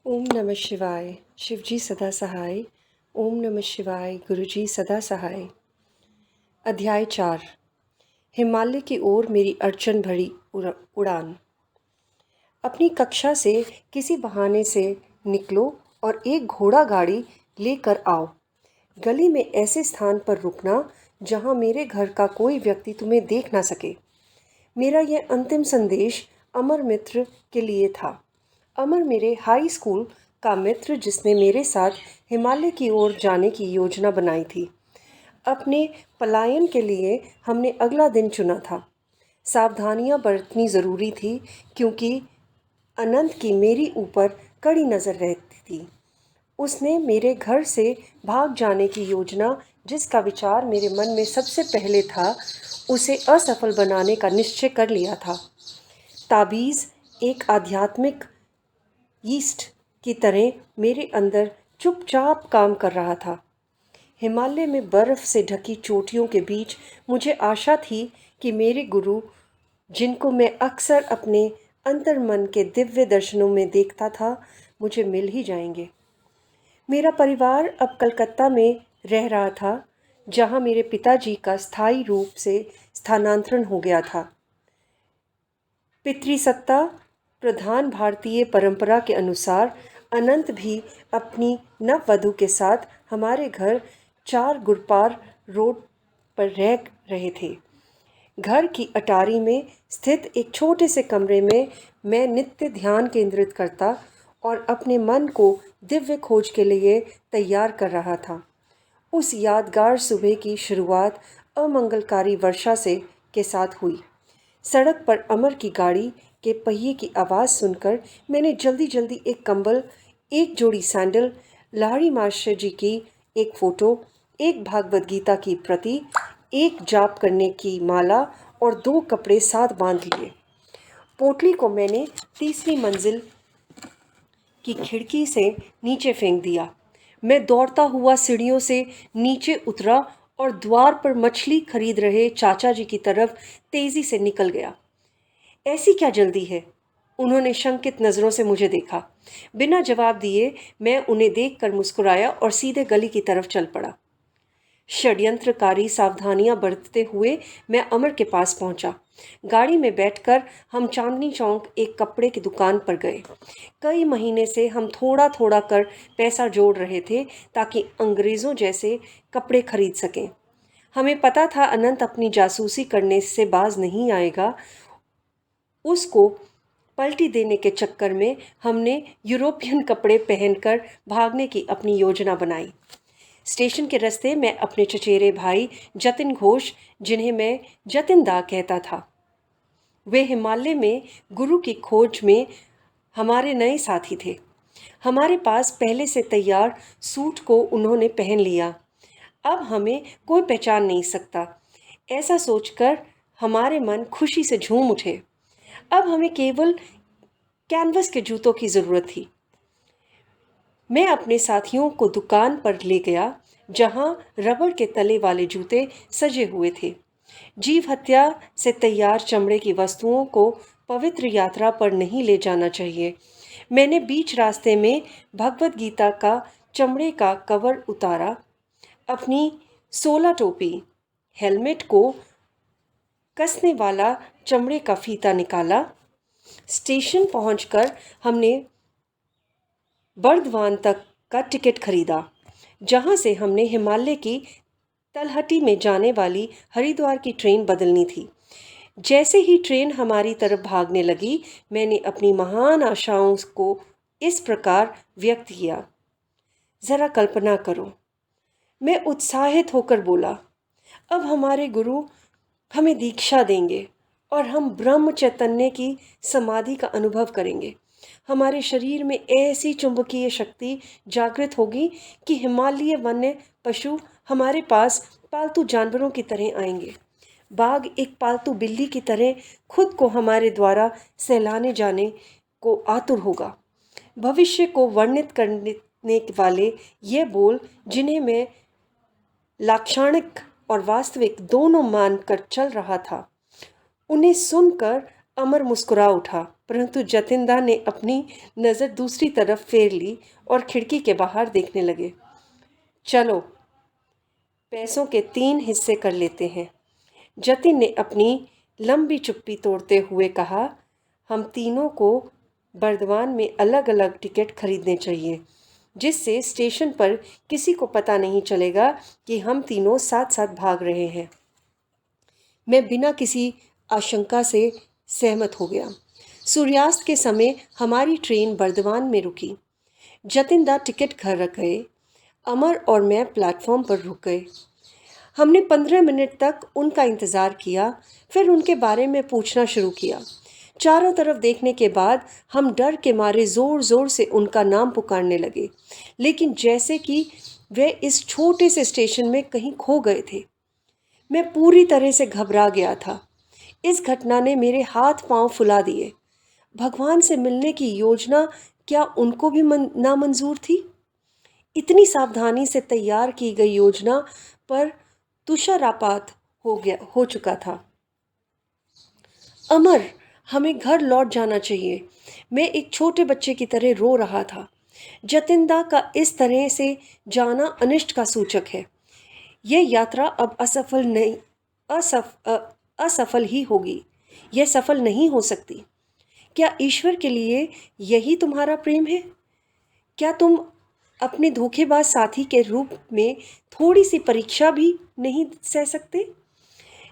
ओम नमः शिवाय। शिवजी सदा सहाय। ओम नमः शिवाय। गुरुजी सदा सहाय। अध्याय 4। हिमालय की ओर मेरी अड़चन भरी उड़ान। अपनी कक्षा से किसी बहाने से निकलो और एक घोड़ा गाड़ी लेकर आओ। गली में ऐसे स्थान पर रुकना जहां मेरे घर का कोई व्यक्ति तुम्हें देख ना सके। मेरा यह अंतिम संदेश अमर मित्र के लिए था। अमर मेरे हाई स्कूल का मित्र जिसने मेरे साथ हिमालय की ओर जाने की योजना बनाई थी। अपने पलायन के लिए हमने अगला दिन चुना था। सावधानियां बरतनी ज़रूरी थी क्योंकि अनंत की मेरी ऊपर कड़ी नज़र रहती थी। उसने मेरे घर से भाग जाने की योजना, जिसका विचार मेरे मन में सबसे पहले था, उसे असफल बनाने का निश्चय कर लिया था। ताबीज़ एक आध्यात्मिक यीस्ट की तरह मेरे अंदर चुपचाप काम कर रहा था। हिमालय में बर्फ़ से ढकी चोटियों के बीच मुझे आशा थी कि मेरे गुरु, जिनको मैं अक्सर अपने अंतर्मन के दिव्य दर्शनों में देखता था, मुझे मिल ही जाएंगे। मेरा परिवार अब कलकत्ता में रह रहा था, जहां मेरे पिताजी का स्थायी रूप से स्थानांतरण हो गया था। पितृसत्ता प्रधान भारतीय परंपरा के अनुसार अनंत भी अपनी नववधू के साथ हमारे घर 4 गुरपार रोड पर रह रहे थे। घर की अटारी में स्थित एक छोटे से कमरे में मैं नित्य ध्यान केंद्रित करता और अपने मन को दिव्य खोज के लिए तैयार कर रहा था। उस यादगार सुबह की शुरुआत अमंगलकारी वर्षा से के साथ हुई। सड़क पर अमर की गाड़ी के पहिए की आवाज़ सुनकर मैंने जल्दी जल्दी एक कंबल, एक जोड़ी सैंडल, लाहड़ी मास्टर जी की एक फ़ोटो, एक भागवत गीता की प्रति, एक जाप करने की माला और 2 कपड़े साथ बांध लिए। पोटली को मैंने तीसरी मंजिल की खिड़की से नीचे फेंक दिया। मैं दौड़ता हुआ सीढ़ियों से नीचे उतरा और द्वार पर मछली खरीद रहे चाचा जी की तरफ तेजी से निकल गया। ऐसी क्या जल्दी है? उन्होंने शंकित नज़रों से मुझे देखा। बिना जवाब दिए मैं उन्हें देखकर मुस्कुराया और सीधे गली की तरफ चल पड़ा। षड्यंत्रकारी सावधानियां बरतते हुए मैं अमर के पास पहुंचा। गाड़ी में बैठकर हम चांदनी चौक एक कपड़े की दुकान पर गए। कई महीने से हम थोड़ा थोड़ा कर पैसा जोड़ रहे थे ताकि अंग्रेज़ों जैसे कपड़े खरीद सकें। हमें पता था अनंत अपनी जासूसी करने से बाज नहीं आएगा। उसको पलटी देने के चक्कर में हमने यूरोपियन कपड़े पहनकर भागने की अपनी योजना बनाई। स्टेशन के रास्ते मैं अपने चचेरे भाई जतिन घोष, जिन्हें मैं जतिन दा कहता था, वे हिमालय में गुरु की खोज में हमारे नए साथी थे। हमारे पास पहले से तैयार सूट को उन्होंने पहन लिया। अब हमें कोई पहचान नहीं सकता, ऐसा सोचकर हमारे मन खुशी से झूम उठे। अब हमें केवल कैनवस के जूतों की ज़रूरत थी। मैं अपने साथियों को दुकान पर ले गया, जहां रबड़ के तले वाले जूते सजे हुए थे। जीव हत्या से तैयार चमड़े की वस्तुओं को पवित्र यात्रा पर नहीं ले जाना चाहिए। मैंने बीच रास्ते में भगवत गीता का चमड़े का कवर उतारा, अपनी 16 टोपी, हेलमेट को कसने वाला चमड़े का फीता निकाला। स्टेशन पहुंचकर हमने बर्दवान तक का टिकट खरीदा, जहां से हमने हिमालय की तलहटी में जाने वाली हरिद्वार की ट्रेन बदलनी थी। जैसे ही ट्रेन हमारी तरफ भागने लगी, मैंने अपनी महान आशाओं को इस प्रकार व्यक्त किया। ज़रा कल्पना करो, मैं उत्साहित होकर बोला, अब हमारे गुरु हमें दीक्षा देंगे और हम ब्रह्म चैतन्य की समाधि का अनुभव करेंगे। हमारे शरीर में ऐसी चुंबकीय शक्ति जागृत होगी कि हिमालय वन्य पशु हमारे पास पालतू जानवरों की तरह आएंगे। बाघ एक पालतू बिल्ली की तरह खुद को हमारे द्वारा सहलाने जाने को आतुर होगा। भविष्य को वर्णित करने वाले ये बोल, जिन्हें मैं लाक्षणिक और वास्तविक दोनों मानकर चल रहा था, उन्हें सुनकर अमर मुस्कुरा उठा, परंतु जतिनदा ने अपनी नज़र दूसरी तरफ फेर ली और खिड़की के बाहर देखने लगे। चलो पैसों के 3 हिस्से कर लेते हैं, जतिन ने अपनी लंबी चुप्पी तोड़ते हुए कहा। हम तीनों को बर्दवान में अलग अलग टिकट खरीदने चाहिए, जिससे स्टेशन पर किसी को पता नहीं चलेगा कि हम तीनों साथ साथ भाग रहे हैं। मैं बिना किसी आशंका से सहमत हो गया। सूर्यास्त के समय हमारी ट्रेन बर्दवान में रुकी। जतिनदा टिकट घर रख गए। अमर और मैं प्लेटफॉर्म पर रुक गए। हमने 15 मिनट तक उनका इंतज़ार किया, फिर उनके बारे में पूछना शुरू किया। चारों तरफ देखने के बाद हम डर के मारे ज़ोर ज़ोर से उनका नाम पुकारने लगे, लेकिन जैसे कि वे इस छोटे से स्टेशन में कहीं खो गए थे। मैं पूरी तरह से घबरा गया था। इस घटना ने मेरे हाथ पांव फुला दिए। भगवान से मिलने की योजना क्या उनको भी नामंजूर थी? इतनी सावधानी से तैयार की गई योजना पर तुषारापात हो चुका था। अमर, हमें घर लौट जाना चाहिए। मैं एक छोटे बच्चे की तरह रो रहा था। जतिनदा का इस तरह से जाना अनिष्ट का सूचक है। यह यात्रा अब असफल ही होगी। यह सफल नहीं हो सकती। क्या ईश्वर के लिए यही तुम्हारा प्रेम है? क्या तुम अपने धोखेबाज साथी के रूप में थोड़ी सी परीक्षा भी नहीं सह सकते?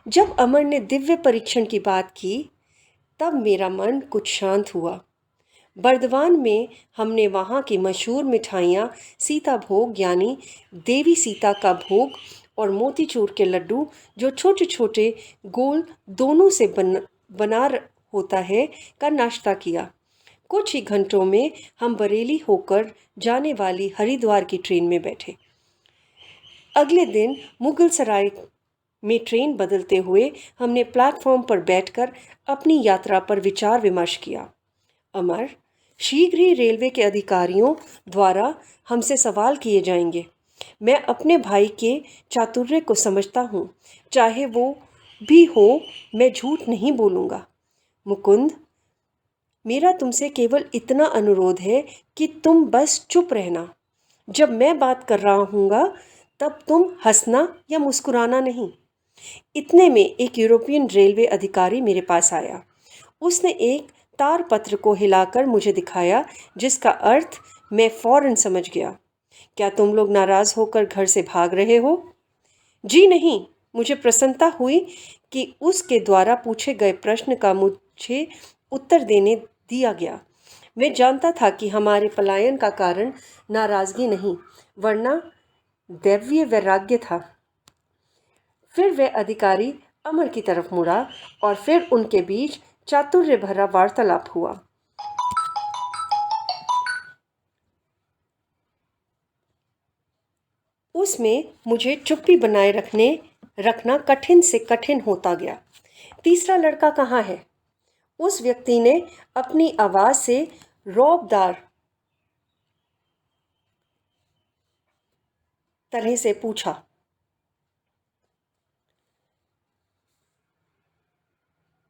जब अमर ने दिव्य परीक्षण की बात की, तब मेरा मन कुछ शांत हुआ। बर्दवान में हमने वहाँ की मशहूर मिठाइयाँ सीता भोग यानी देवी सीता का भोग और मोतीचूर के लड्डू जो छोटे छोटे गोल दोनों से बना होता है का नाश्ता किया। कुछ ही घंटों में हम बरेली होकर जाने वाली हरिद्वार की ट्रेन में बैठे। अगले दिन मुगल सराय में ट्रेन बदलते हुए हमने प्लेटफॉर्म पर बैठकर अपनी यात्रा पर विचार विमर्श किया। अमर, शीघ्र ही रेलवे के अधिकारियों द्वारा हमसे सवाल किए जाएंगे। मैं अपने भाई के चातुर्य को समझता हूँ, चाहे वो भी हो, मैं झूठ नहीं बोलूँगा। मुकुंद, मेरा तुमसे केवल इतना अनुरोध है कि तुम बस चुप रहना। जब मैं बात कर रहा हूँगा तब तुम हंसना या मुस्कुराना नहीं। इतने में एक यूरोपियन रेलवे अधिकारी मेरे पास आया। उसने एक तार पत्र को हिलाकर मुझे दिखाया, जिसका अर्थ मैं फौरन समझ गया। क्या तुम लोग नाराज़ होकर घर से भाग रहे हो? जी नहीं, मुझे प्रसन्नता हुई कि उसके द्वारा पूछे गए प्रश्न का मुझे उत्तर देने दिया गया। मैं जानता था कि हमारे पलायन का कारण नाराज़गी नहीं, वरना दैवीय वैराग्य था। फिर वह अधिकारी अमर की तरफ मुड़ा और फिर उनके बीच चातुर्य भरा वार्तालाप हुआ। उसमें मुझे चुप्पी बनाए रखना कठिन से कठिन होता गया। तीसरा लड़का कहाँ है? उस व्यक्ति ने अपनी आवाज से रौबदार तरह से पूछा।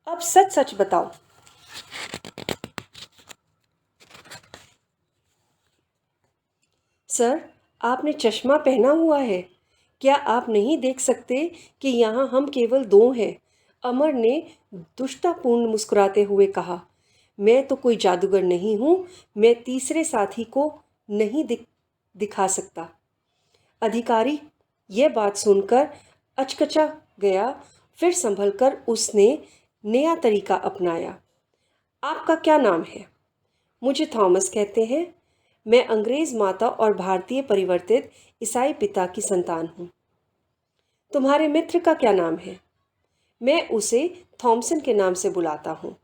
अब सच सच बताओ। सर, आपने चश्मा पहना हुआ है। क्या आप नहीं देख सकते कि यहाँ हम केवल 2 हैं? अमर ने दुष्टतापूर्ण मुस्कुराते हुए कहा। मैं तो कोई जादूगर नहीं हूँ। मैं तीसरे साथी को नहीं दिखा सकता। अधिकारी यह बात सुनकर अचकचा गया, फिर संभलकर उसने नया तरीका अपनाया। आपका क्या नाम है? मुझे थॉमस कहते हैं। मैं अंग्रेज माता और भारतीय परिवर्तित ईसाई पिता की संतान हूँ। तुम्हारे मित्र का क्या नाम है? मैं उसे थॉमसन के नाम से बुलाता हूँ।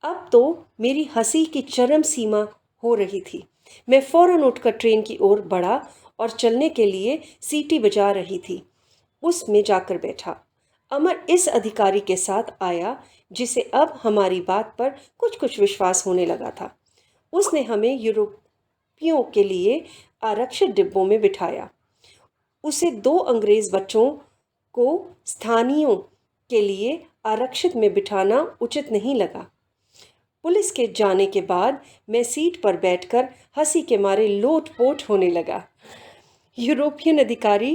अब तो मेरी हंसी की चरम सीमा हो रही थी। मैं फौरन उठकर ट्रेन की ओर बढ़ा और चलने के लिए सीटी बजा रही थी। उसमें जाकर बैठा। अमर इस अधिकारी के साथ आया, जिसे अब हमारी बात पर कुछ कुछ विश्वास होने लगा था। उसने हमें यूरोपियों के लिए आरक्षित डिब्बों में बिठाया। उसे 2 अंग्रेज बच्चों को स्थानीयों के लिए आरक्षित में बिठाना उचित नहीं लगा। पुलिस के जाने के बाद मैं सीट पर बैठकर हंसी के मारे लोटपोट होने लगा। यूरोपियन अधिकारी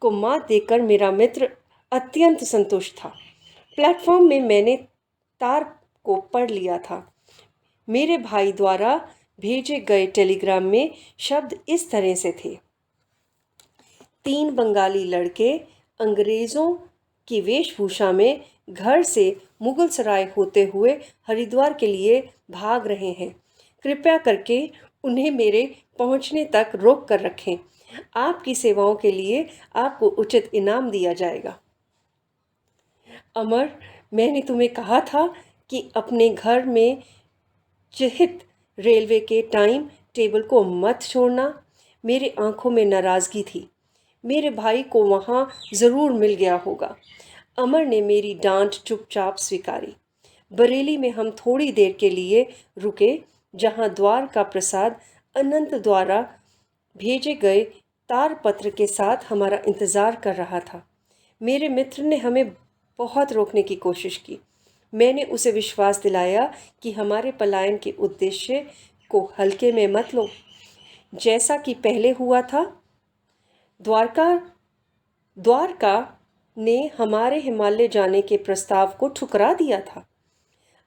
को मात देकर मेरा मित्र अत्यंत संतुष्ट था। प्लेटफॉर्म में मैंने तार को पढ़ लिया था। मेरे भाई द्वारा भेजे गए टेलीग्राम में शब्द इस तरह से थे: 3 बंगाली लड़के अंग्रेज़ों की वेशभूषा में घर से मुगलसराय होते हुए हरिद्वार के लिए भाग रहे हैं। कृपया करके उन्हें मेरे पहुंचने तक रोक कर रखें। आपकी सेवाओं के लिए आपको उचित इनाम दिया जाएगा। अमर, मैंने तुम्हें कहा था कि अपने घर में चिहित रेलवे के टाइम टेबल को मत छोड़ना। मेरे आंखों में नाराज़गी थी। मेरे भाई को वहाँ ज़रूर मिल गया होगा। अमर ने मेरी डांट चुपचाप स्वीकारी। बरेली में हम थोड़ी देर के लिए रुके, जहाँ द्वारका प्रसाद अनंत द्वारा भेजे गए तारपत्र के साथ हमारा इंतज़ार कर रहा था। मेरे मित्र ने हमें बहुत रोकने की कोशिश की। मैंने उसे विश्वास दिलाया कि हमारे पलायन के उद्देश्य को हल्के में मत लो। जैसा कि पहले हुआ था, द्वारका ने हमारे हिमालय जाने के प्रस्ताव को ठुकरा दिया था।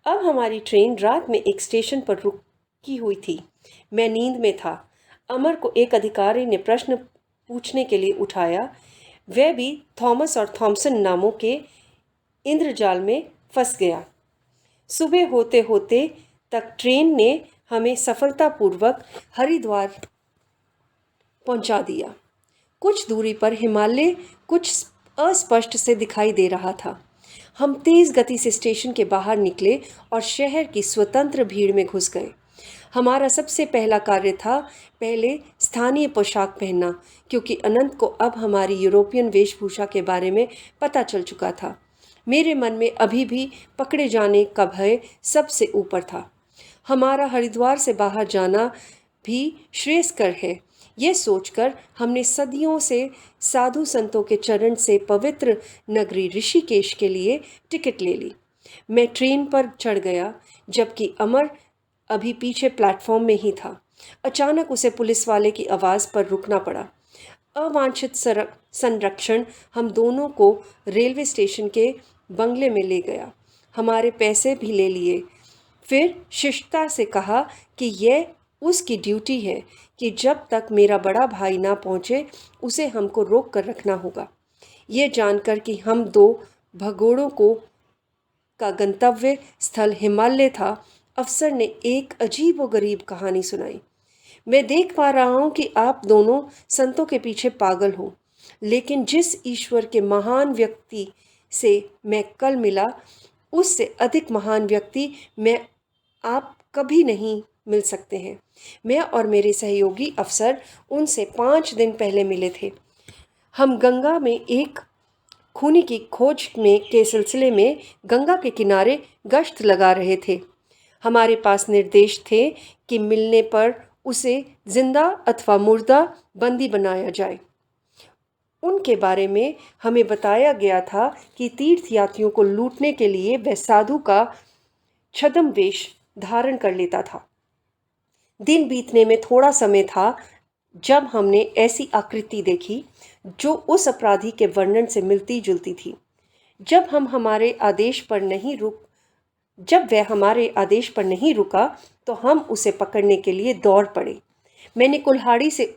अब हमारी ट्रेन रात में एक स्टेशन पर रुकी हुई थी। मैं नींद में था। अमर को एक अधिकारी ने प्रश्न पूछने के लिए उठाया। वह भी थॉमस और थॉमसन नामों के इंद्रजाल में फंस गया। सुबह होते होते तक ट्रेन ने हमें सफलतापूर्वक हरिद्वार पहुंचा दिया। कुछ दूरी पर हिमालय कुछ अस्पष्ट से दिखाई दे रहा था। हम तेज़ गति से स्टेशन के बाहर निकले और शहर की स्वतंत्र भीड़ में घुस गए। हमारा सबसे पहला कार्य था पहले स्थानीय पोशाक पहनना, क्योंकि अनंत को अब हमारी यूरोपियन वेशभूषा के बारे में पता चल चुका था। मेरे मन में अभी भी पकड़े जाने का भय सबसे ऊपर था। हमारा हरिद्वार से बाहर जाना भी श्रेयस्कर है, यह सोचकर हमने सदियों से साधु संतों के चरण से पवित्र नगरी ऋषिकेश के लिए टिकट ले ली। मैं ट्रेन पर चढ़ गया, जबकि अमर अभी पीछे प्लेटफॉर्म में ही था। अचानक उसे पुलिस वाले की आवाज़ पर रुकना पड़ा। अवांछित संरक्षण हम दोनों को रेलवे स्टेशन के बंगले में ले गया। हमारे पैसे भी ले लिए। फिर शिष्टता से कहा कि यह उसकी ड्यूटी है कि जब तक मेरा बड़ा भाई ना पहुँचे उसे हमको रोक कर रखना होगा। यह जानकर कि हम दो भगोड़ों का गंतव्य स्थल हिमालय था, अफसर ने एक अजीब व गरीब कहानी सुनाई। मैं देख पा रहा हूँ कि आप दोनों संतों के पीछे पागल हो, लेकिन जिस ईश्वर के महान व्यक्ति से मैं कल मिला, उससे अधिक महान व्यक्ति मैं आप कभी नहीं मिल सकते हैं। मैं और मेरे सहयोगी अफसर उनसे 5 दिन पहले मिले थे। हम गंगा में एक खूनी की खोज के सिलसिले में गंगा के किनारे गश्त लगा रहे थे। हमारे पास निर्देश थे कि मिलने पर उसे जिंदा अथवा मुर्दा बंदी बनाया जाए। उनके बारे में हमें बताया गया था कि तीर्थयात्रियों को लूटने के लिए वह साधु का छद्म वेश धारण कर लेता था। दिन बीतने में थोड़ा समय था जब हमने ऐसी आकृति देखी जो उस अपराधी के वर्णन से मिलती जुलती थी। जब वह हमारे आदेश पर नहीं रुका तो हम उसे पकड़ने के लिए दौड़ पड़े। मैंने कुल्हाड़ी से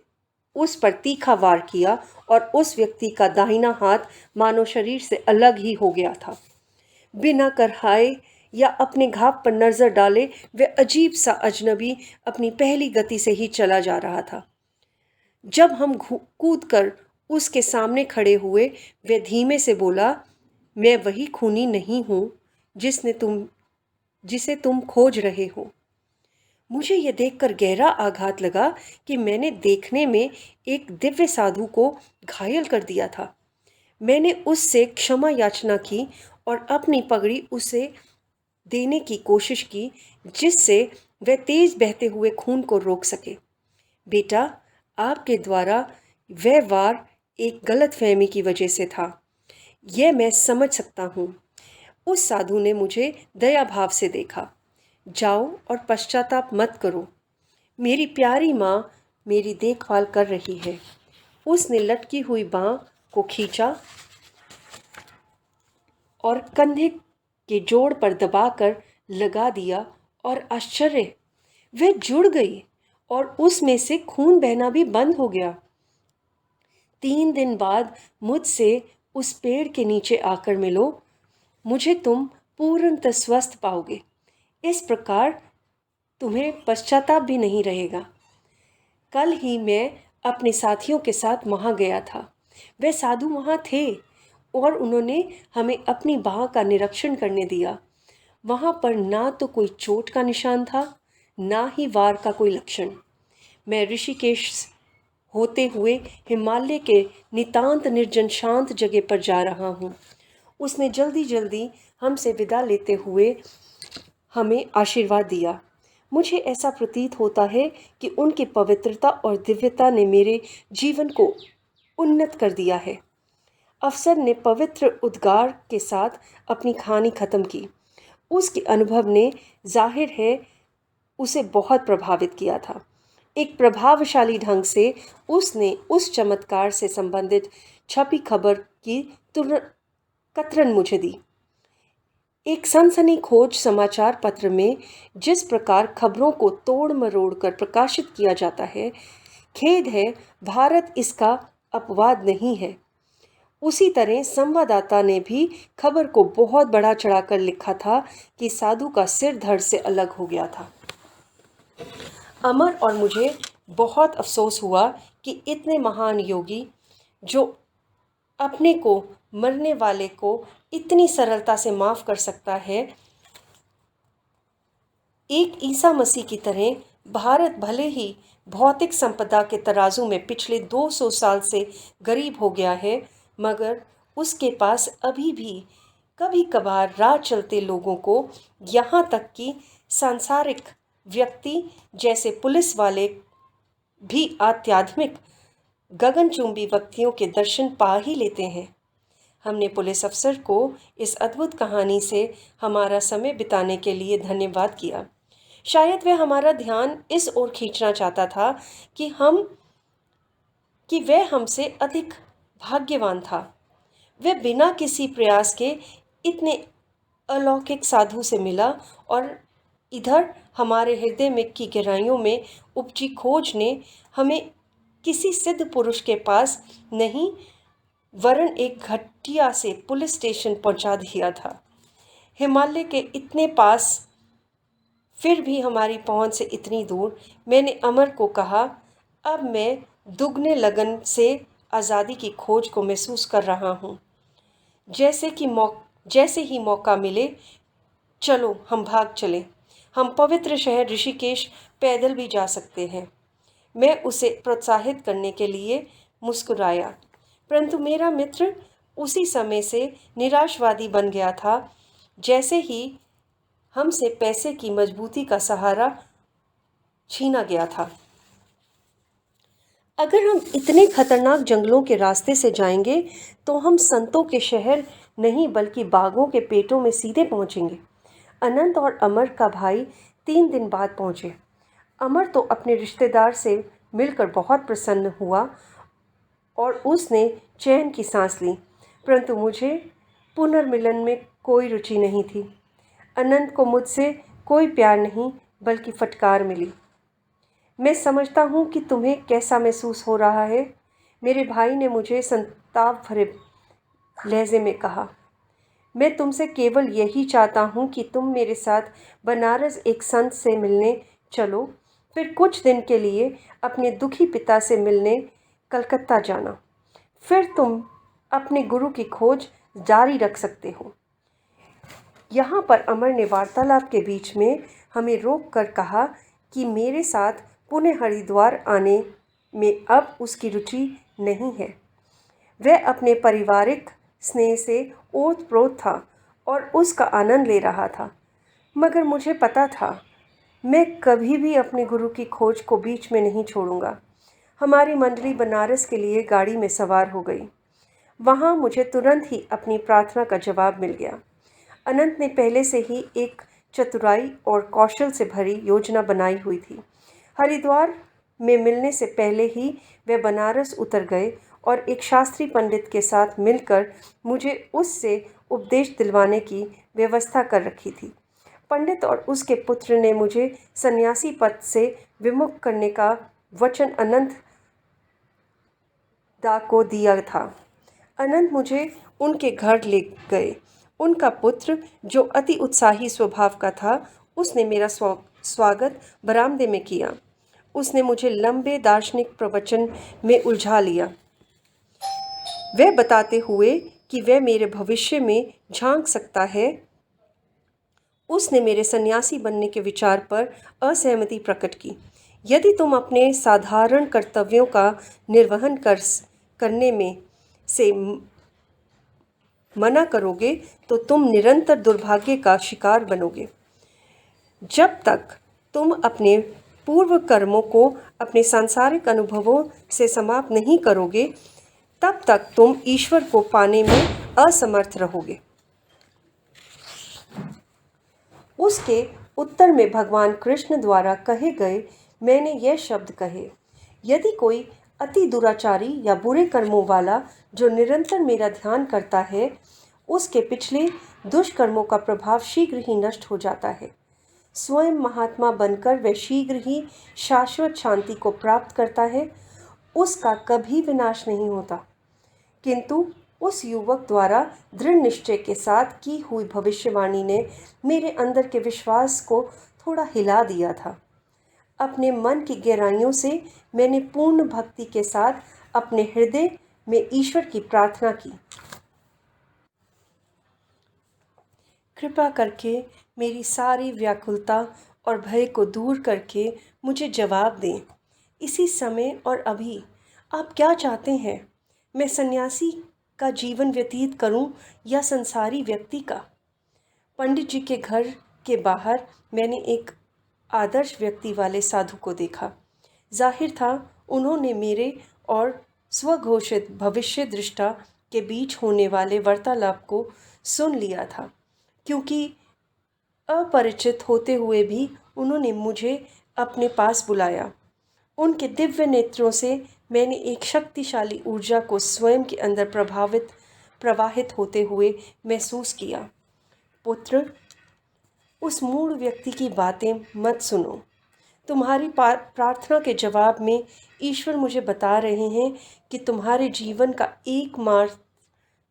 उस पर तीखा वार किया और उस व्यक्ति का दाहिना हाथ मानव शरीर से अलग ही हो गया था। बिना कराए या अपने घाव पर नजर डाले वह अजीब सा अजनबी अपनी पहली गति से ही चला जा रहा था। जब हम कूद कर उसके सामने खड़े हुए, वह धीमे से बोला, मैं वही खूनी नहीं हूँ जिसे तुम खोज रहे हो। मुझे यह देखकर गहरा आघात लगा कि मैंने देखने में एक दिव्य साधु को घायल कर दिया था। मैंने उससे क्षमा याचना की और अपनी पगड़ी उसे देने की कोशिश की, जिससे वह तेज बहते हुए खून को रोक सके। बेटा, आपके द्वारा वह वार एक गलतफहमी की वजह से था, यह मैं समझ सकता हूँ। उस साधु ने मुझे दया भाव से देखा। जाओ और पश्चाताप मत करो, मेरी प्यारी माँ मेरी देखभाल कर रही है। उसने लटकी हुई बाँह को खींचा और कंधे के जोड़ पर दबाकर लगा दिया और आश्चर्य, वह जुड़ गई और उसमें से खून बहना भी बंद हो गया। 3 दिन बाद मुझसे उस पेड़ के नीचे आकर मिलो, मुझे तुम पूर्णतः स्वस्थ पाओगे। इस प्रकार तुम्हें पश्चाताप भी नहीं रहेगा। कल ही मैं अपने साथियों के साथ वहाँ गया था। वे साधु वहाँ थे और उन्होंने हमें अपनी बाह का निरीक्षण करने दिया। वहाँ पर ना तो कोई चोट का निशान था, ना ही वार का कोई लक्षण। मैं ऋषिकेश होते हुए हिमालय के नितांत निर्जन शांत जगह पर जा रहा हूँ। उसने जल्दी जल्दी हमसे विदा लेते हुए हमें आशीर्वाद दिया। मुझे ऐसा प्रतीत होता है कि उनकी पवित्रता और दिव्यता ने मेरे जीवन को उन्नत कर दिया है। अफसर ने पवित्र उद्गार के साथ अपनी कहानी खत्म की। उसके अनुभव ने जाहिर है उसे बहुत प्रभावित किया था। एक प्रभावशाली ढंग से उसने उस चमत्कार से संबंधित छपी खबर की तुरंत कतरन मुझे दी। एक सनसनीखेज समाचार पत्र में जिस प्रकार खबरों को तोड़ मरोड़ कर प्रकाशित किया जाता है, खेद है भारत इसका अपवाद नहीं है। उसी तरह संवाददाता ने भी खबर को बहुत बढ़ा चढ़ाकर लिखा था कि साधु का सिर धड़ से अलग हो गया था। अमर और मुझे बहुत अफसोस हुआ कि इतने महान योगी जो अपने को मरने वाले को इतनी सरलता से माफ़ कर सकता है, एक ईसा मसीह की तरह भारत भले ही भौतिक संपदा के तराजू में पिछले 200 साल से गरीब हो गया है, मगर उसके पास अभी भी कभी कभार राह चलते लोगों को, यहाँ तक कि सांसारिक व्यक्ति जैसे पुलिस वाले भी आध्यात्मिक गगनचुंबी व्यक्तियों के दर्शन पा ही लेते हैं। हमने पुलिस अफसर को इस अद्भुत कहानी से हमारा समय बिताने के लिए धन्यवाद किया। शायद वह हमारा ध्यान इस ओर खींचना चाहता था कि वह हमसे अधिक भाग्यवान था। वह बिना किसी प्रयास के इतने अलौकिक साधु से मिला और इधर हमारे हृदय में की गहराइयों में उपजी खोज ने हमें किसी सिद्ध पुरुष के पास नहीं वरन एक घटिया से पुलिस स्टेशन पहुंचा दिया था। हिमालय के इतने पास, फिर भी हमारी पहुंच से इतनी दूर। मैंने अमर को कहा, अब मैं दुगने लगन से आज़ादी की खोज को महसूस कर रहा हूँ। जैसे ही मौका मिले, चलो हम भाग चलें। हम पवित्र शहर ऋषिकेश पैदल भी जा सकते हैं। मैं उसे प्रोत्साहित करने के लिए मुस्कुराया, परंतु मेरा मित्र उसी समय से निराशवादी बन गया था जैसे ही हमसे पैसे की मजबूती का सहारा छीना गया था। अगर हम इतने खतरनाक जंगलों के रास्ते से जाएंगे तो हम संतों के शहर नहीं बल्कि बाघों के पेटों में सीधे पहुंचेंगे। अनंत और अमर का भाई 3 दिन बाद पहुंचे। अमर तो अपने रिश्तेदार से मिलकर बहुत प्रसन्न हुआ और उसने चैन की सांस ली, परंतु मुझे पुनर्मिलन में कोई रुचि नहीं थी। अनंत को मुझसे कोई प्यार नहीं बल्कि फटकार मिली। मैं समझता हूँ कि तुम्हें कैसा महसूस हो रहा है, मेरे भाई ने मुझे संताप भरे लहजे में कहा। मैं तुमसे केवल यही चाहता हूँ कि तुम मेरे साथ बनारस एक संत से मिलने चलो, फिर कुछ दिन के लिए अपने दुखी पिता से मिलने कलकत्ता जाना। फिर तुम अपने गुरु की खोज जारी रख सकते हो। यहाँ पर अमर ने वार्तालाप के बीच में हमें रोक कर कहा कि मेरे साथ पुणे हरिद्वार आने में अब उसकी रुचि नहीं है। वह अपने पारिवारिक स्नेह से ओत-प्रोत था और उसका आनंद ले रहा था, मगर मुझे पता था मैं कभी भी अपने गुरु की खोज को बीच में नहीं छोड़ूंगा। हमारी मंडली बनारस के लिए गाड़ी में सवार हो गई। वहाँ मुझे तुरंत ही अपनी प्रार्थना का जवाब मिल गया। अनंत ने पहले से ही एक चतुराई और कौशल से भरी योजना बनाई हुई थी। हरिद्वार में मिलने से पहले ही वे बनारस उतर गए और एक शास्त्री पंडित के साथ मिलकर मुझे उससे उपदेश दिलवाने की व्यवस्था कर रखी थी। पंडित और उसके पुत्र ने मुझे सन्यासी पद से विमुख करने का वचन अनंत दा को दिया था। अनंत मुझे उनके घर ले गए। उनका पुत्र, जो अति उत्साही स्वभाव का था, उसने मेरा स्वागत बरामदे में किया। उसने मुझे लंबे दार्शनिक प्रवचन में उलझा लिया, वह बताते हुए कि वह मेरे भविष्य में झांक सकता है। उसने मेरे सन्यासी बनने के विचार पर असहमति प्रकट की। यदि तुम अपने साधारण कर्तव्यों का निर्वहन करने में से मना करोगे तो तुम निरंतर दुर्भाग्य का शिकार बनोगे। जब तक तुम अपने पूर्व कर्मों को अपने सांसारिक अनुभवों से समाप्त नहीं करोगे, तब तक तुम ईश्वर को पाने में असमर्थ रहोगे। उसके उत्तर में भगवान कृष्ण द्वारा कहे गए मैंने यह शब्द कहे, यदि कोई अति दुराचारी या बुरे कर्मों वाला जो निरंतर मेरा ध्यान करता है, उसके पिछले दुष्कर्मों का प्रभाव शीघ्र ही नष्ट हो जाता है। स्वयं महात्मा बनकर वह शीघ्र ही शाश्वत शांति को प्राप्त करता है। उसका कभी विनाश नहीं होता। किंतु उस युवक द्वारा दृढ़ निश्चय के साथ की हुई भविष्यवाणी ने मेरे अंदर के विश्वास को थोड़ा हिला दिया था। अपने मन की गहराइयों से मैंने पूर्ण भक्ति के साथ अपने हृदय में ईश्वर की प्रार्थना की, कृपा करके मेरी सारी व्याकुलता और भय को दूर करके मुझे जवाब दें। इसी समय और अभी आप क्या चाहते हैं? मैं सन्यासी का जीवन व्यतीत करूं या संसारी व्यक्ति का? पंडित जी के घर के बाहर मैंने एक आदर्श व्यक्ति वाले साधु को देखा। जाहिर था उन्होंने मेरे और स्वघोषित भविष्य दृष्टा के बीच होने वाले वार्तालाप को सुन लिया था, क्योंकि अपरिचित होते हुए भी उन्होंने मुझे अपने पास बुलाया। उनके दिव्य नेत्रों से मैंने एक शक्तिशाली ऊर्जा को स्वयं के अंदर प्रवाहित होते हुए महसूस किया। पुत्र, उस मूढ़ व्यक्ति की बातें मत सुनो। तुम्हारी प्रार्थना के जवाब में ईश्वर मुझे बता रहे हैं कि तुम्हारे जीवन का एक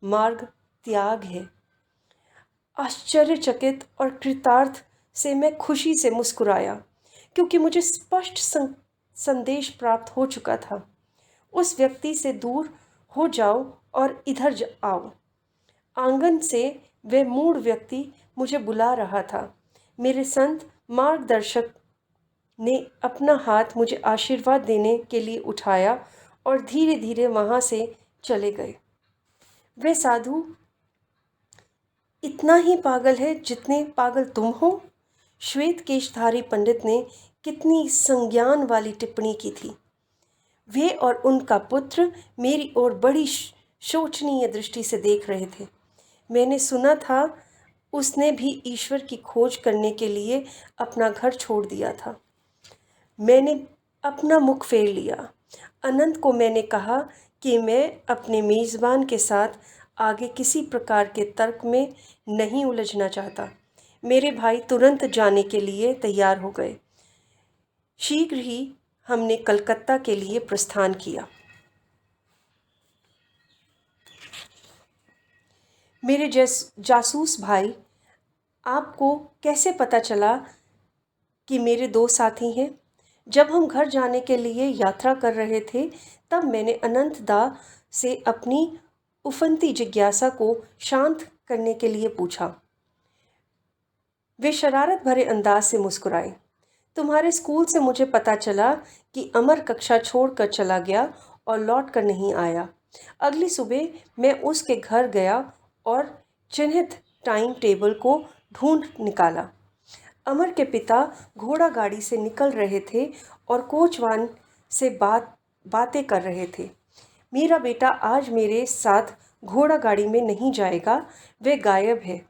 मार्ग त्याग है। आश्चर्यचकित और कृतार्थ से मैं खुशी से मुस्कुराया, क्योंकि मुझे स्पष्ट संदेश प्राप्त हो चुका था। उस व्यक्ति से दूर हो जाओ और इधर आओ। आंगन से वह मूढ़ व्यक्ति मुझे बुला रहा था। मेरे संत मार्गदर्शक ने अपना हाथ मुझे आशीर्वाद देने के लिए उठाया और धीरे धीरे वहाँ से चले गए। वे साधु इतना ही पागल है जितने पागल तुम हो। श्वेत केशधारी पंडित ने कितनी संज्ञान वाली टिप्पणी की थी। वे और उनका पुत्र मेरी ओर बड़ी शोचनीय दृष्टि से देख रहे थे। मैंने सुना था उसने भी ईश्वर की खोज करने के लिए अपना घर छोड़ दिया था। मैंने अपना मुख फेर लिया। अनंत को मैंने कहा कि मैं अपने मेज़बान के साथ आगे किसी प्रकार के तर्क में नहीं उलझना चाहता। मेरे भाई तुरंत जाने के लिए तैयार हो गए। शीघ्र ही हमने कलकत्ता के लिए प्रस्थान किया। मेरे जासूस भाई, आपको कैसे पता चला कि मेरे दो साथी हैं? जब हम घर जाने के लिए यात्रा कर रहे थे, तब मैंने अनंत दा से अपनी उफनती जिज्ञासा को शांत करने के लिए पूछा। वे शरारत भरे अंदाज से मुस्कुराए। तुम्हारे स्कूल से मुझे पता चला कि अमर कक्षा छोड़कर चला गया और लौट कर नहीं आया। अगली सुबह मैं उसके घर गया और चिन्हित टाइम टेबल को ढूंढ निकाला। अमर के पिता घोड़ा गाड़ी से निकल रहे थे और कोचवान से बातें कर रहे थे। मेरा बेटा आज मेरे साथ घोड़ा गाड़ी में नहीं जाएगा, वह गायब है।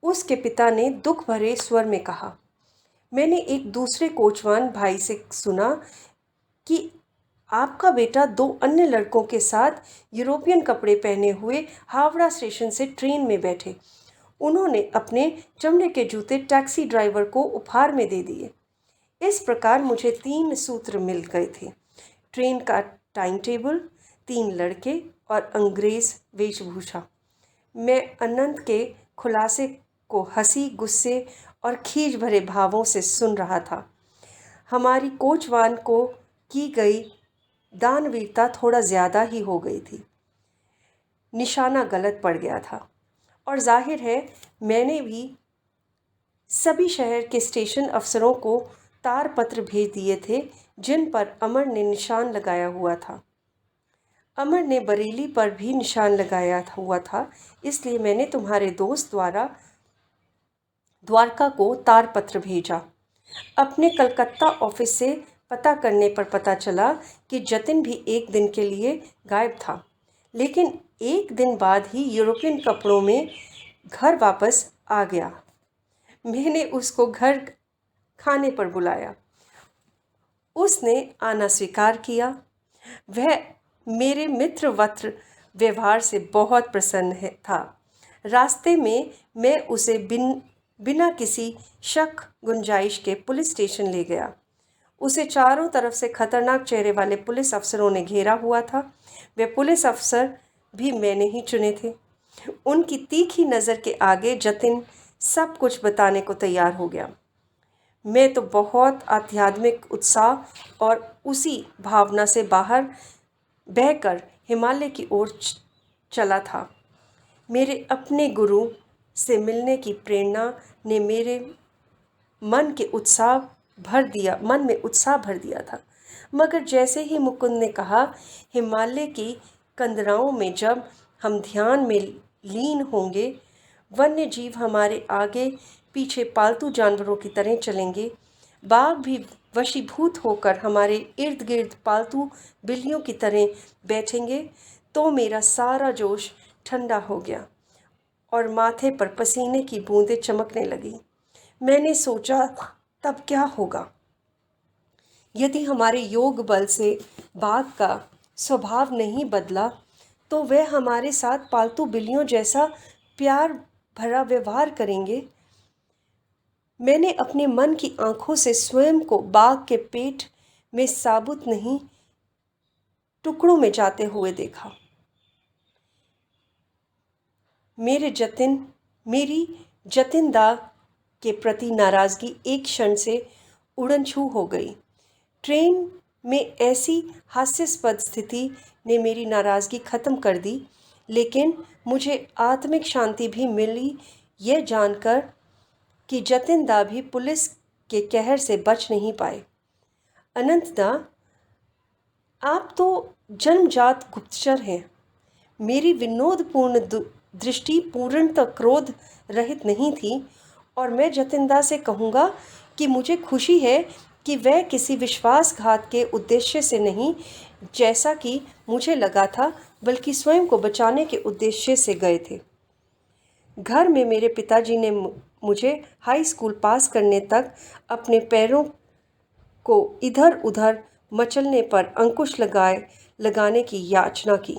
उसके पिता ने दुख भरे स्वर में कहा। मैंने एक दूसरे कोचवान भाई से सुना कि आपका बेटा 2 अन्य लड़कों के साथ यूरोपियन कपड़े पहने हुए हावड़ा स्टेशन से ट्रेन में बैठे। उन्होंने अपने चमड़े के जूते टैक्सी ड्राइवर को उपहार में दे दिए। इस प्रकार मुझे 3 सूत्र मिल गए थे: ट्रेन का टाइम टेबल, 3 लड़के और अंग्रेज वेशभूषा। मैं अनंत के खुलासे को हंसी, गुस्से और खीज भरे भावों से सुन रहा था। हमारी कोचवान को की गई दानवीरता थोड़ा ज़्यादा ही हो गई थी। निशाना गलत पड़ गया था और जाहिर है मैंने भी सभी शहर के स्टेशन अफसरों को तार पत्र भेज दिए थे जिन पर अमर ने निशान लगाया हुआ था। अमर ने बरेली पर भी निशान लगाया हुआ था, इसलिए मैंने तुम्हारे दोस्त द्वारा द्वारका को तार पत्र भेजा। अपने कलकत्ता ऑफिस से पता करने पर पता चला कि जतिन भी एक दिन के लिए गायब था, लेकिन एक दिन बाद ही यूरोपियन कपड़ों में घर वापस आ गया। मैंने उसको घर खाने पर बुलाया। उसने आना स्वीकार किया। वह मेरे मित्रवत व्यवहार से बहुत प्रसन्न था। रास्ते में मैं उसे बिना किसी शक गुंजाइश के पुलिस स्टेशन ले गया। उसे चारों तरफ से खतरनाक चेहरे वाले पुलिस अफसरों ने घेरा हुआ था। वे पुलिस अफसर भी मैंने ही चुने थे। उनकी तीखी नज़र के आगे जतिन सब कुछ बताने को तैयार हो गया। मैं तो बहुत आध्यात्मिक उत्साह और उसी भावना से बाहर बहकर हिमालय की ओर चला था। मेरे अपने गुरु से मिलने की प्रेरणा ने मेरे मन में उत्साह भर दिया था। मगर जैसे ही मुकुंद ने कहा, हिमालय की कंदराओं में जब हम ध्यान में लीन होंगे, वन्य जीव हमारे आगे पीछे पालतू जानवरों की तरह चलेंगे, बाघ भी वशीभूत होकर हमारे इर्द गिर्द पालतू बिल्लियों की तरह बैठेंगे, तो मेरा सारा जोश ठंडा हो गया और माथे पर पसीने की बूंदें चमकने लगी। मैंने सोचा, तब क्या होगा यदि हमारे योग बल से बाघ का स्वभाव नहीं बदला, तो वह हमारे साथ पालतू बिल्लियों जैसा प्यार भरा व्यवहार करेंगे। मैंने अपने मन की आंखों से स्वयं को बाघ के पेट में साबुत नहीं टुकड़ों में जाते हुए देखा। मेरी जतिनदा के प्रति नाराज़गी एक क्षण से उड़नछू हो गई। ट्रेन में ऐसी हास्यास्पद स्थिति ने मेरी नाराज़गी ख़त्म कर दी, लेकिन मुझे आत्मिक शांति भी मिली यह जानकर कि जतिनदा भी पुलिस के कहर से बच नहीं पाए। अनंतदा, आप तो जन्मजात गुप्तचर हैं। मेरी विनोदपूर्ण दृष्टि पूर्णतः क्रोध रहित नहीं थी और मैं जतिनदा से कहूँगा कि मुझे खुशी है कि वह किसी विश्वासघात के उद्देश्य से नहीं, जैसा कि मुझे लगा था, बल्कि स्वयं को बचाने के उद्देश्य से गए थे। घर में मेरे पिताजी ने मुझे हाई स्कूल पास करने तक अपने पैरों को इधर उधर मचलने पर अंकुश लगाने की याचना की।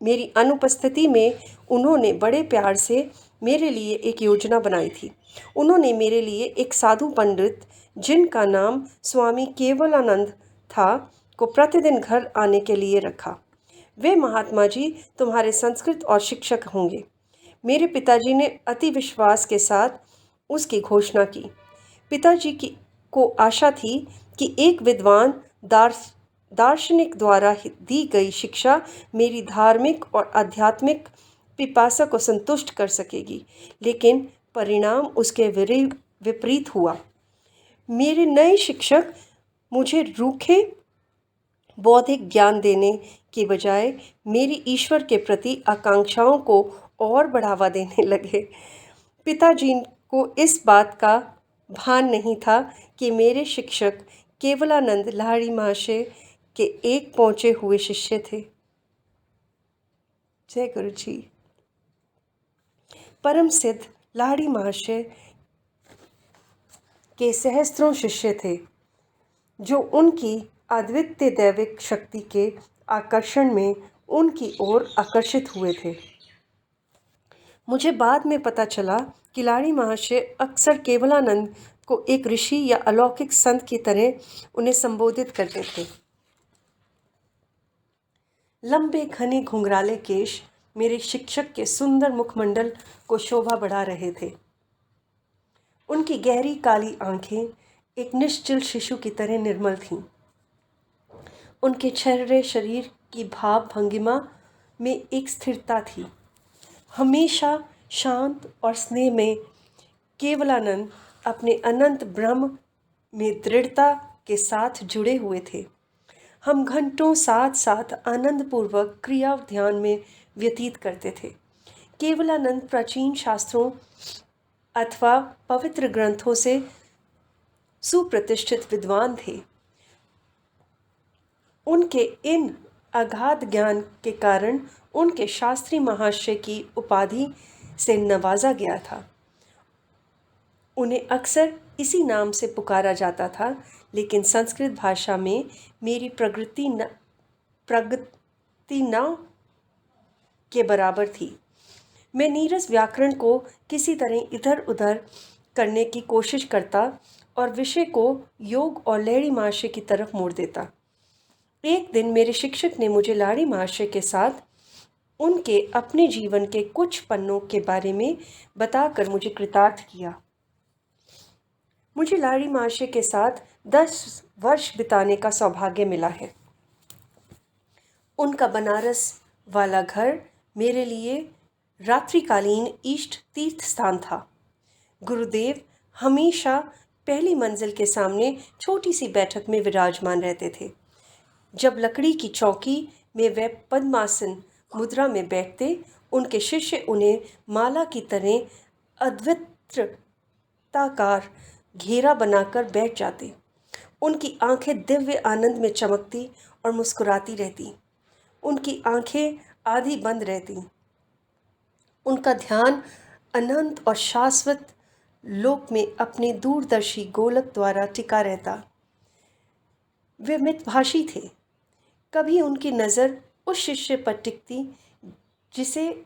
मेरी अनुपस्थिति में उन्होंने बड़े प्यार से मेरे लिए एक योजना बनाई थी। उन्होंने मेरे लिए एक साधु पंडित, जिनका नाम स्वामी केवलानंद था, को प्रतिदिन घर आने के लिए रखा। वे महात्मा जी तुम्हारे संस्कृत और शिक्षक होंगे। मेरे पिताजी ने अति विश्वास के साथ उसकी घोषणा की। पिताजी को आशा थी कि एक विद्वान दार्शनिक द्वारा दी गई शिक्षा मेरी धार्मिक और आध्यात्मिक पिपासा को संतुष्ट कर सकेगी, लेकिन परिणाम उसके विपरीत हुआ। मेरे नए शिक्षक मुझे रूखे बौद्धिक ज्ञान देने के बजाय मेरी ईश्वर के प्रति आकांक्षाओं को और बढ़ावा देने लगे। पिताजी को इस बात का भान नहीं था कि मेरे शिक्षक केवलानंद लाहिड़ी महाशय के एक पहुँचे हुए शिष्य थे। जय गुरु जी। परम सिद्ध लाहिड़ी महाशय के सहस्त्रों शिष्य थे जो उनकी अद्वितीय दैविक शक्ति के आकर्षण में उनकी ओर आकर्षित हुए थे। मुझे बाद में पता चला कि लाहिड़ी महाशय अक्सर केवलानंद को एक ऋषि या अलौकिक संत की तरह उन्हें संबोधित करते थे। लंबे घने घुंघराले केश मेरे शिक्षक के सुंदर मुखमंडल को शोभा बढ़ा रहे थे। उनकी गहरी काली आंखें एक निश्चल शिशु की तरह निर्मल थीं। उनके छर्रे शरीर की भाव भंगिमा में एक स्थिरता थी। हमेशा शांत और स्नेह में केवलानंद अपने अनंत ब्रह्म में दृढ़ता के साथ जुड़े हुए थे। हम घंटों साथ साथ आनंदपूर्वक क्रिया ध्यान में व्यतीत करते थे। केवलानंद प्राचीन शास्त्रों अथवा पवित्र ग्रंथों से सुप्रतिष्ठित विद्वान थे। उनके इन अगाध ज्ञान के कारण उनके शास्त्री महाशय की उपाधि से नवाजा गया था। उन्हें अक्सर इसी नाम से पुकारा जाता था, लेकिन संस्कृत भाषा में मेरी प्रगति न के बराबर थी। मैं नीरस व्याकरण को किसी तरह इधर उधर करने की कोशिश करता और विषय को योग और लाहिड़ी महाशय की तरफ मोड़ देता। एक दिन मेरे शिक्षक ने मुझे लाहिड़ी महाशय के साथ उनके अपने जीवन के कुछ पन्नों के बारे में बताकर मुझे कृतार्थ किया। मुझे लाहिड़ी महाशय के साथ 10 वर्ष बिताने का सौभाग्य मिला है। उनका बनारस वाला घर मेरे लिए रात्रिकालीन इष्ट तीर्थ स्थान था। गुरुदेव हमेशा पहली मंजिल के सामने छोटी सी बैठक में विराजमान रहते थे। जब लकड़ी की चौकी में वे पद्मासन मुद्रा में बैठते, उनके शिष्य उन्हें माला की तरह अद्वितीयताकार घेरा बनाकर बैठ जाते। उनकी आंखें दिव्य आनंद में चमकती और मुस्कुराती रहती। उनकी आंखें आधी बंद रहती। उनका ध्यान अनंत और शाश्वत लोक में अपने दूरदर्शी गोलक द्वारा टिका रहता। वे मितभाषी थे। कभी उनकी नज़र उस शिष्य पर टिकती जिसे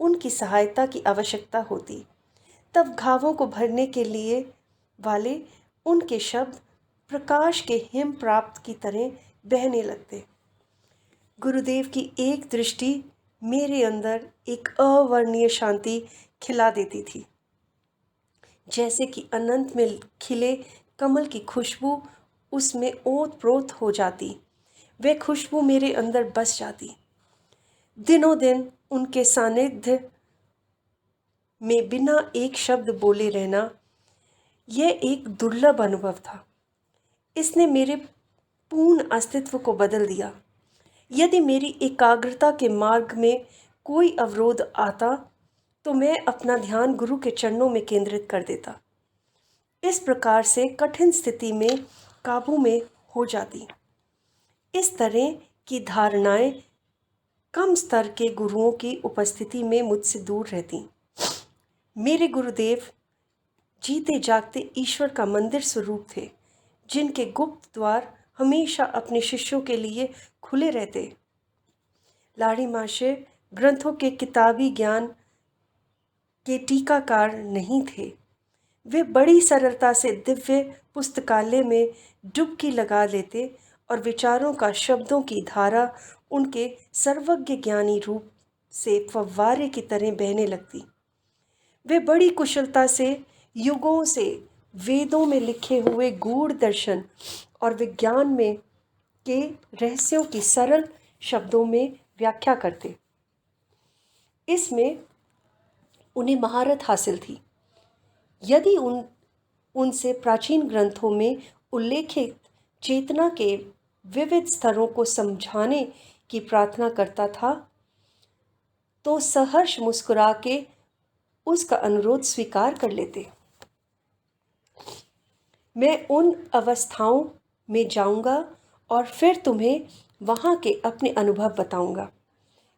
उनकी सहायता की आवश्यकता होती, तब घावों को भरने के लिए वाले उनके शब्द प्रकाश के हिम प्राप्त की तरह बहने लगते। गुरुदेव की एक दृष्टि मेरे अंदर एक अवर्णनीय शांति खिला देती थी, जैसे कि अनंत में खिले कमल की खुशबू उसमें ओत-प्रोत हो जाती। वह खुशबू मेरे अंदर बस जाती। दिनों दिन उनके सानिध्य में बिना एक शब्द बोले रहना, यह एक दुर्लभ अनुभव था। इसने मेरे पूर्ण अस्तित्व को बदल दिया। यदि मेरी एकाग्रता के मार्ग में कोई अवरोध आता तो मैं अपना ध्यान गुरु के चरणों में केंद्रित कर देता। इस प्रकार से कठिन स्थिति में काबू में हो जाती। इस तरह की धारणाएं कम स्तर के गुरुओं की उपस्थिति में मुझसे दूर रहती। मेरे गुरुदेव जीते जागते ईश्वर का मंदिर स्वरूप थे, जिनके गुप्त द्वार हमेशा अपने शिष्यों के लिए खुले रहते। लाहिड़ी महाशय ग्रंथों के किताबी ज्ञान के टीकाकार नहीं थे। वे बड़ी सरलता से दिव्य पुस्तकालय में डुबकी लगा लेते और विचारों का शब्दों की धारा उनके सर्वज्ञ ज्ञानी रूप से फव्वारे की तरह बहने लगती। वे बड़ी कुशलता से युगों से वेदों में लिखे हुए गूढ़ दर्शन और विज्ञान में के रहस्यों की सरल शब्दों में व्याख्या करते। इसमें उन्हें महारत हासिल थी। यदि उनसे प्राचीन ग्रंथों में उल्लेखित चेतना के विविध स्तरों को समझाने की प्रार्थना करता था, तो सहर्ष मुस्कुरा के उसका अनुरोध स्वीकार कर लेते। मैं उन अवस्थाओं में जाऊंगा और फिर तुम्हें वहाँ के अपने अनुभव बताऊंगा।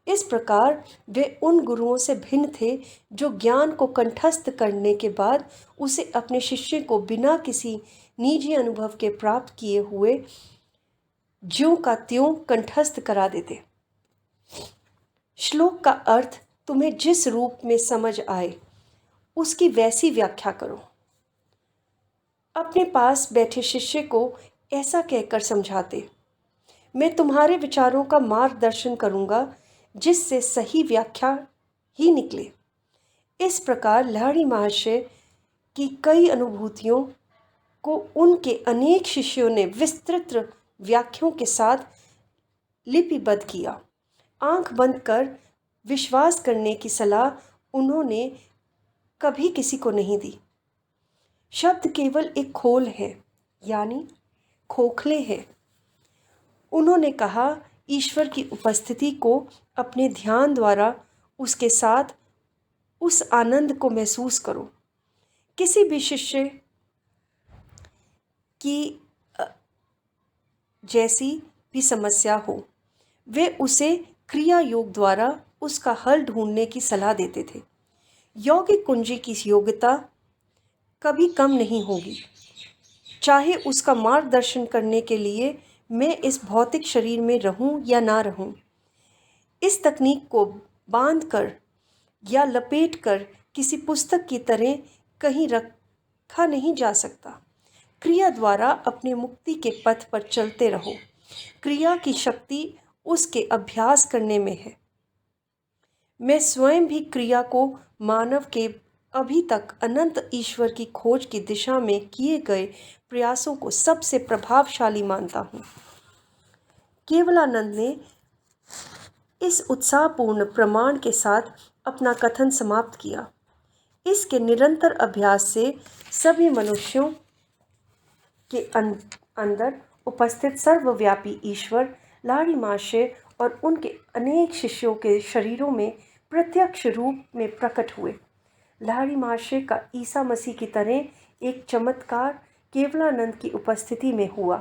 इस प्रकार वे उन गुरुओं से भिन्न थे जो ज्ञान को कंठस्थ करने के बाद उसे अपने शिष्य को बिना किसी निजी अनुभव के प्राप्त किए हुए ज्यों का त्यों कंठस्थ करा देते। श्लोक का अर्थ तुम्हें जिस रूप में समझ आए उसकी वैसी व्याख्या करो। अपने पास बैठे शिष्य को ऐसा कहकर समझाते, मैं तुम्हारे विचारों का मार्गदर्शन करूंगा जिससे सही व्याख्या ही निकले। इस प्रकार लाहिड़ी महाशय की कई अनुभूतियों को उनके अनेक शिष्यों ने विस्तृत व्याख्याओं के साथ लिपिबद्ध किया। आंख बंद कर विश्वास करने की सलाह उन्होंने कभी किसी को नहीं दी। शब्द केवल एक खोल है, यानी खोखले हैं। उन्होंने कहा, ईश्वर की उपस्थिति को अपने ध्यान द्वारा उसके साथ उस आनंद को महसूस करो। किसी भी शिष्य की जैसी भी समस्या हो, वे उसे क्रिया योग द्वारा उसका हल ढूंढने की सलाह देते थे। यौगिक कुंजी की योग्यता कभी कम नहीं होगी, चाहे उसका मार्गदर्शन करने के लिए मैं इस भौतिक शरीर में रहूं या ना रहूं। इस तकनीक को बांधकर या लपेटकर किसी पुस्तक की तरह कहीं रखा नहीं जा सकता। क्रिया द्वारा अपने मुक्ति के पथ पर चलते रहो। क्रिया की शक्ति उसके अभ्यास करने में है। मैं स्वयं भी क्रिया को मानव के अभी तक अनंत ईश्वर की खोज की दिशा में किए गए प्रयासों को सबसे प्रभावशाली मानता हूँ। केवलानंद ने इस उत्साहपूर्ण प्रमाण के साथ अपना कथन समाप्त किया। इसके निरंतर अभ्यास से सभी मनुष्यों के अंदर उपस्थित सर्वव्यापी ईश्वर लाहिड़ी महाशय और उनके अनेक शिष्यों के शरीरों में प्रत्यक्ष रूप में प्रकट हुए। लाहिड़ी महाशय का ईसा मसीह की तरह एक चमत्कार केवलानंद की उपस्थिति में हुआ।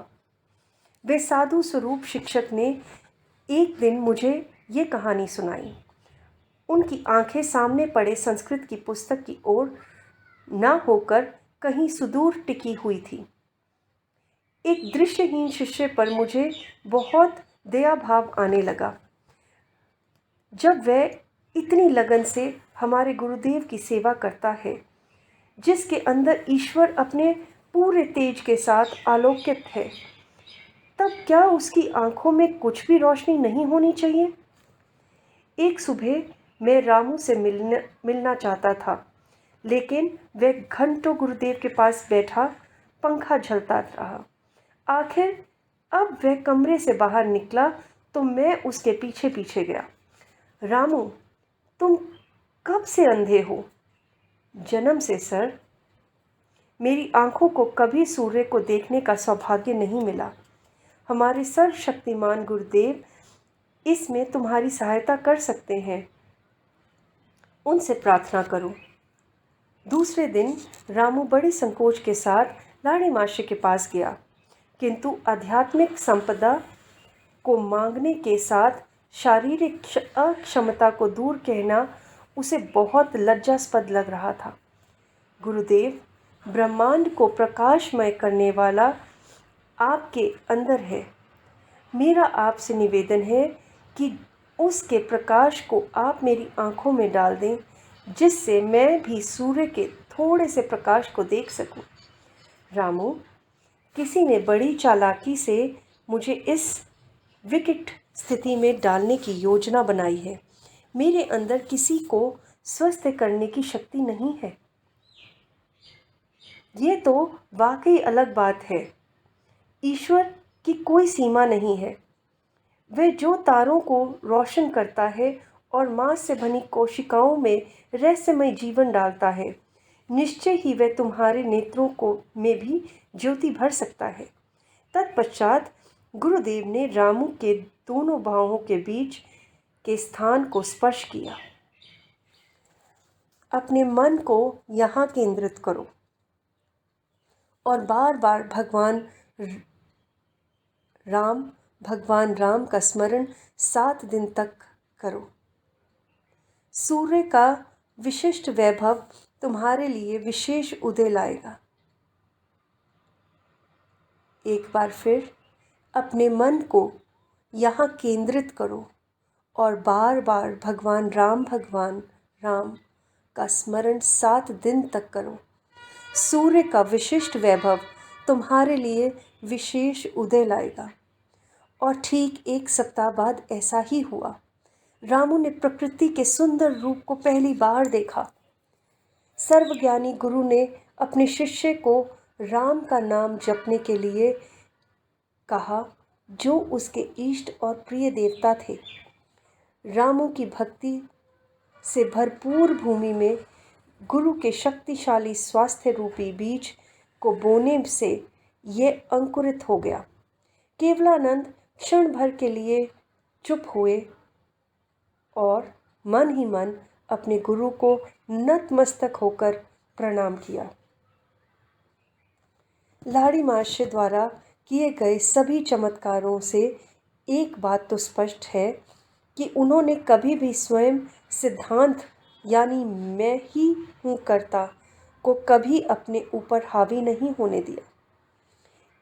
वे साधु स्वरूप शिक्षक ने एक दिन मुझे ये कहानी सुनाई। उनकी आंखें सामने पड़े संस्कृत की पुस्तक की ओर न होकर कहीं सुदूर टिकी हुई थी। एक दृष्टिहीन शिष्य पर मुझे बहुत दया भाव आने लगा। जब वह इतनी लगन से हमारे गुरुदेव की सेवा करता है, जिसके अंदर ईश्वर अपने पूरे तेज के साथ आलोकित है, तब क्या उसकी आंखों में कुछ भी रोशनी नहीं होनी चाहिए? एक सुबह मैं रामू से मिलना चाहता था, लेकिन वह घंटों गुरुदेव के पास बैठा पंखा झलता रहा। आखिर अब वह कमरे से बाहर निकला तो मैं उसके पीछे पीछे गया। रामू, तुम कब से अंधे हो? जन्म से सर। मेरी आंखों को कभी सूर्य को देखने का सौभाग्य नहीं मिला। हमारे सर्वशक्तिमान गुरुदेव इसमें तुम्हारी सहायता कर सकते हैं। उनसे प्रार्थना करो। दूसरे दिन रामू बड़े संकोच के साथ लाहिड़ी महाशय के पास गया, किंतु आध्यात्मिक संपदा को मांगने के साथ शारीरिक अक्षमता को दूर कहना उसे बहुत लज्जास्पद लग रहा था। गुरुदेव, ब्रह्मांड को प्रकाशमय करने वाला आपके अंदर है। मेरा आपसे निवेदन है कि उसके प्रकाश को आप मेरी आंखों में डाल दें, जिससे मैं भी सूर्य के थोड़े से प्रकाश को देख सकूं। रामू, किसी ने बड़ी चालाकी से मुझे इस विकट स्थिति में डालने की योजना बनाई है। मेरे अंदर किसी को स्वस्थ करने की शक्ति नहीं है। ये तो वाकई अलग बात है। ईश्वर की कोई सीमा नहीं है। वह जो तारों को रोशन करता है और मांस से बनी कोशिकाओं में रहस्यमय जीवन डालता है, निश्चय ही वह तुम्हारे नेत्रों को में भी ज्योति भर सकता है। तत्पश्चात गुरुदेव ने रामू के दोनों बाहों के बीच के स्थान को स्पर्श किया। अपने मन को यहाँ केंद्रित करो और बार बार भगवान राम का स्मरण 7 दिन तक करो। सूर्य का विशिष्ट वैभव तुम्हारे लिए विशेष उदय लाएगा। एक बार फिर अपने मन को यहाँ केंद्रित करो और बार बार भगवान राम का स्मरण 7 दिन तक करो। सूर्य का विशिष्ट वैभव तुम्हारे लिए विशेष उदय लाएगा। और ठीक 1 सप्ताह बाद ऐसा ही हुआ। रामू ने प्रकृति के सुंदर रूप को पहली बार देखा। सर्वज्ञानी गुरु ने अपने शिष्य को राम का नाम जपने के लिए कहा, जो उसके इष्ट और प्रिय देवता थे। रामू की भक्ति से भरपूर भूमि में गुरु के शक्तिशाली स्वास्थ्य रूपी बीज को बोने से ये अंकुरित हो गया। केवलानंद क्षण भर के लिए चुप हुए और मन ही मन अपने गुरु को नतमस्तक होकर प्रणाम किया। लाड़ी महाशय द्वारा किए गए सभी चमत्कारों से एक बात तो स्पष्ट है कि उन्होंने कभी भी स्वयं सिद्धांत यानी मैं ही हूँ कर्ता को कभी अपने ऊपर हावी नहीं होने दिया।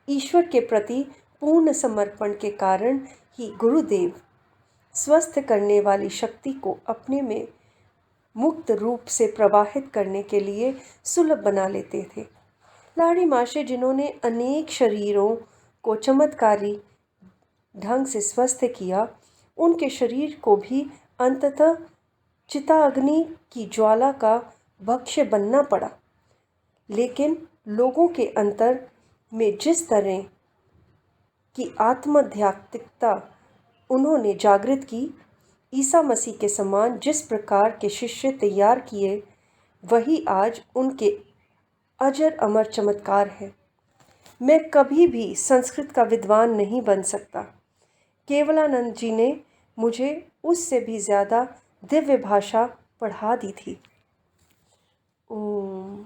ईश्वर के प्रति पूर्ण समर्पण के कारण ही गुरुदेव स्वस्थ करने वाली शक्ति को अपने में मुक्त रूप से प्रवाहित करने के लिए सुलभ बना लेते थे। लाड़ी माशे जिन्होंने अनेक शरीरों को चमत्कारी ढंग से स्वस्थ किया, उनके शरीर को भी अंततः चिताग्नि की ज्वाला का भक्ष्य बनना पड़ा। लेकिन लोगों के अंतर में जिस तरह की आत्माध्यात्मिकता उन्होंने जागृत की, ईसा मसीह के समान जिस प्रकार के शिष्य तैयार किए, वही आज उनके अजर अमर चमत्कार है। मैं कभी भी संस्कृत का विद्वान नहीं बन सकता। केवलानंद जी ने मुझे उससे भी ज़्यादा दिव्य भाषा पढ़ा दी थी। ओम।